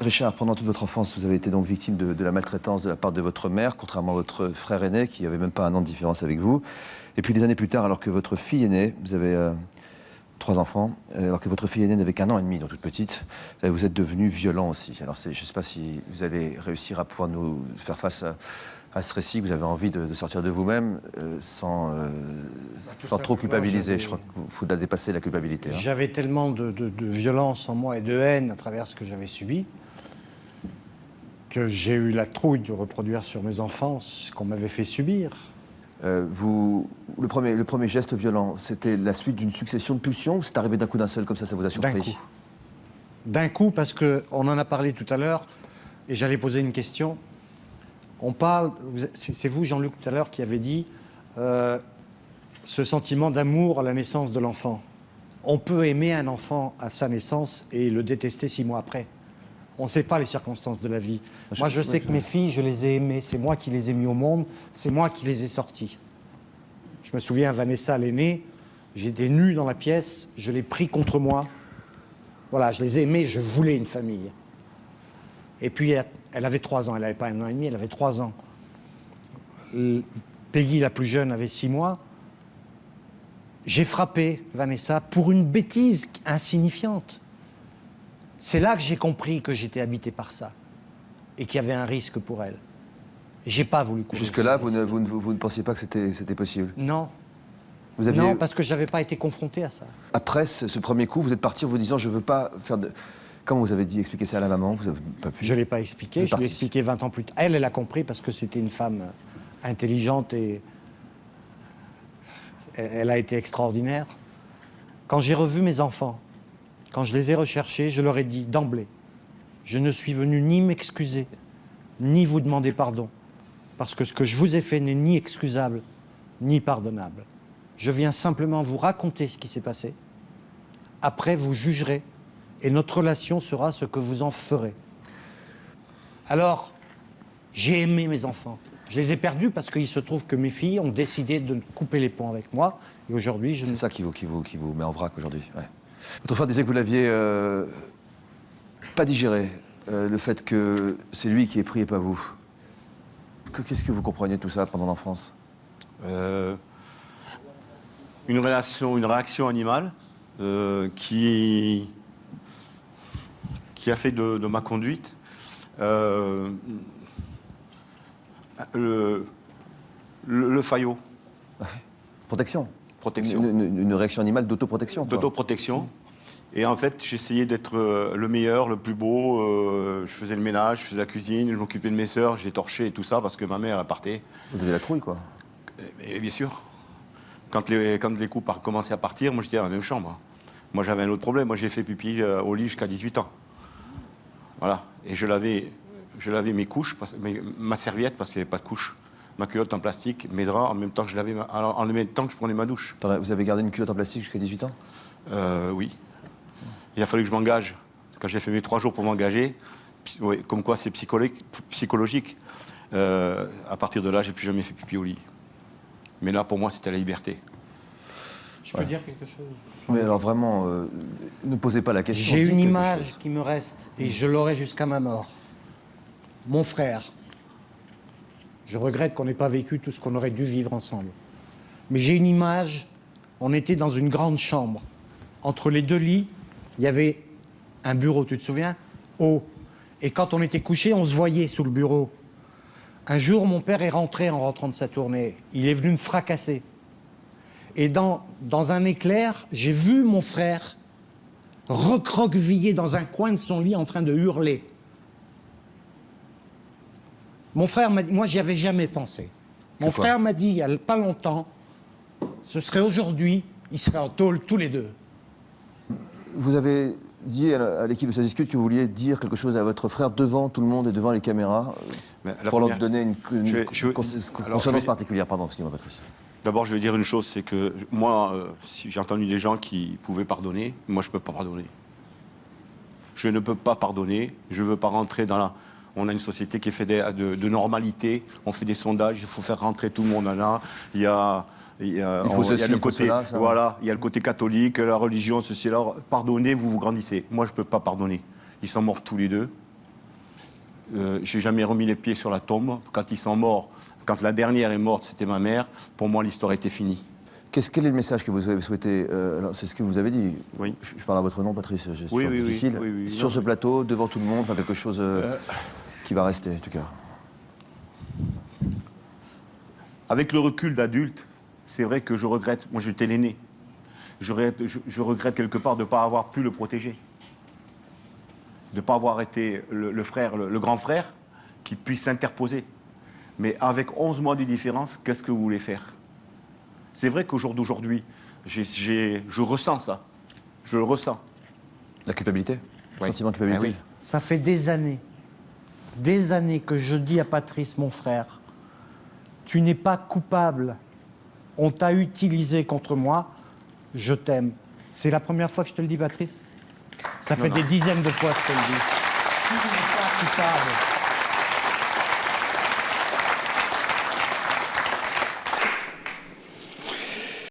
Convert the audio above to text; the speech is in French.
Richard, pendant toute votre enfance, vous avez été donc victime de la maltraitance de la part de votre mère, contrairement à votre frère aîné, qui n'avait même pas un an de différence avec vous. Et puis des années plus tard, alors que votre fille aînée, vous avez 3 enfants, alors que votre fille aînée n'avait qu'1 an et demi, donc toute petite, vous êtes devenu violent aussi. Alors je ne sais pas si vous allez réussir à pouvoir nous faire face à ce récit, que vous avez envie de sortir de vous-même sans trop culpabiliser. Je crois que vous devez dépasser la culpabilité. Hein. J'avais tellement de violence en moi et de haine à travers ce que j'avais subi que j'ai eu la trouille de reproduire sur mes enfants ce qu'on m'avait fait subir. Le premier geste violent, c'était la suite d'une succession de pulsions ou c'est arrivé d'un coup d'un seul, comme ça vous a surpris? D'un coup, parce qu'on en a parlé tout à l'heure, et j'allais poser une question. On parle, c'est vous, Jean-Luc, tout à l'heure, qui avez dit ce sentiment d'amour à la naissance de l'enfant. On peut aimer un enfant à sa naissance et le détester 6 mois après. On ne sait pas les circonstances de la vie. Moi, je sais que mes filles, je les ai aimées. C'est moi qui les ai mis au monde. C'est moi qui les ai sorties. Je me souviens, Vanessa, l'aînée, j'étais nu dans la pièce. Je l'ai pris contre moi. Voilà, je les ai aimées. Je voulais une famille. Et puis, elle avait 3 ans. Elle n'avait pas 1 an et demi, elle avait 3 ans. Peggy, la plus jeune, avait 6 mois. J'ai frappé Vanessa pour une bêtise insignifiante. C'est là que j'ai compris que j'étais habité par ça et qu'il y avait un risque pour elle. J'ai pas voulu courir. Jusque-là, vous ne pensiez pas que c'était possible? Non. Vous aviez... Non, parce que j'avais pas été confronté à ça. Après ce premier coup, vous êtes parti en vous disant je veux pas faire de... Comment vous avez dit expliquer ça à la maman? Vous avez pas pu... Je l'ai pas expliqué, je l'ai expliqué 20 ans plus tard. Elle a compris parce que c'était une femme intelligente et elle a été extraordinaire. Quand j'ai revu mes enfants, quand je les ai recherchés, je leur ai dit d'emblée, je ne suis venu ni m'excuser, ni vous demander pardon, parce que ce que je vous ai fait n'est ni excusable, ni pardonnable. Je viens simplement vous raconter ce qui s'est passé. Après, vous jugerez, et notre relation sera ce que vous en ferez. Alors, j'ai aimé mes enfants. Je les ai perdus parce qu'il se trouve que mes filles ont décidé de couper les ponts avec moi, et aujourd'hui, je... C'est ça qui vous met en vrac aujourd'hui. Ouais. Votre frère disait que vous l'aviez pas digéré, le fait que c'est lui qui est pris et pas vous. Qu'est-ce que vous compreniez de tout ça pendant l'enfance? Une réaction animale qui a fait de ma conduite le faillot. Protection. Protection. Une réaction animale d'autoprotection. D'autoprotection. Et en fait, j'essayais d'être le meilleur, le plus beau. Je faisais le ménage, je faisais la cuisine, je m'occupais de mes sœurs, j'ai torché et tout ça parce que ma mère, elle partait. Vous avez la trouille, quoi. Et bien sûr. Quand les coups commençaient à partir, moi, j'étais dans la même chambre. Moi, j'avais un autre problème. Moi, j'ai fait pipi au lit jusqu'à 18 ans. Voilà. Et je lavais mes couches, ma serviette, parce qu'il n'y avait pas de couche. Ma culotte en plastique, mes draps, en même temps que je lavais en même temps que je prenais ma douche. Vous avez gardé une culotte en plastique jusqu'à 18 ans? Oui. Il a fallu que je m'engage. Quand j'ai fait mes 3 jours pour m'engager, comme quoi c'est psychologique. À partir de là, j'ai plus jamais fait pipi au lit. Mais là, pour moi, c'était la liberté. Je peux dire quelque chose? Mais alors vraiment, ne posez pas la question. J'ai une image qui me reste, et je l'aurai jusqu'à ma mort. Mon frère. Je regrette qu'on n'ait pas vécu tout ce qu'on aurait dû vivre ensemble. Mais j'ai une image, on était dans une grande chambre. Entre les 2 lits, il y avait un bureau, tu te souviens? Haut. Et quand on était couché, on se voyait sous le bureau. Un jour, mon père est rentré en rentrant de sa tournée. Il est venu me fracasser. Et dans un éclair, j'ai vu mon frère recroquevillé dans un coin de son lit en train de hurler. Mon frère m'a dit, moi j'y avais jamais pensé. Mon frère m'a dit il n'y a pas longtemps, ce serait aujourd'hui, ils seraient en tôle tous les 2. Vous avez dit à l'équipe de Ça discute que vous vouliez dire quelque chose à votre frère devant tout le monde et devant les caméras pour leur donner une consonance particulière. Pardon, excusez-moi Patrice. D'abord, je vais dire une chose, c'est que moi, si j'ai entendu des gens qui pouvaient pardonner, moi je ne peux pas pardonner. Je ne peux pas pardonner, je ne veux pas rentrer dans la... On a une société qui est faite de normalité, on fait des sondages, il faut faire rentrer tout le monde là. Il y a le côté, voilà, il y a le côté catholique, la religion, ceci, là. Pardonnez, vous vous grandissez. Moi, je ne peux pas pardonner. Ils sont morts tous les 2. j'ai jamais remis les pieds sur la tombe. Quand ils sont morts, quand la dernière est morte, c'était ma mère. Pour moi, l'histoire était finie. Quel est le message que vous avez souhaité c'est ce que vous avez dit. Oui. Je parle à votre nom, Patrice. C'est Oui, oui, difficile. oui. Sur ce plateau, devant tout le monde, enfin, quelque chose qui va rester, en tout cas. Avec le recul d'adulte, c'est vrai que je regrette. Moi, j'étais l'aîné. Je regrette quelque part de ne pas avoir pu le protéger. De ne pas avoir été le frère, le grand frère, qui puisse s'interposer. Mais avec 11 mois de différence, qu'est-ce que vous voulez faire? C'est vrai qu'au jour d'aujourd'hui, je ressens ça. Je le ressens. La culpabilité? Le Oui. sentiment de culpabilité? Ah oui. Ça fait des années que je dis à Patrice, mon frère, tu n'es pas coupable. On t'a utilisé contre moi. Je t'aime. C'est la première fois que je te le dis, Patrice? Ça fait des dizaines de fois que je te le dis. Tu n'es pas coupable.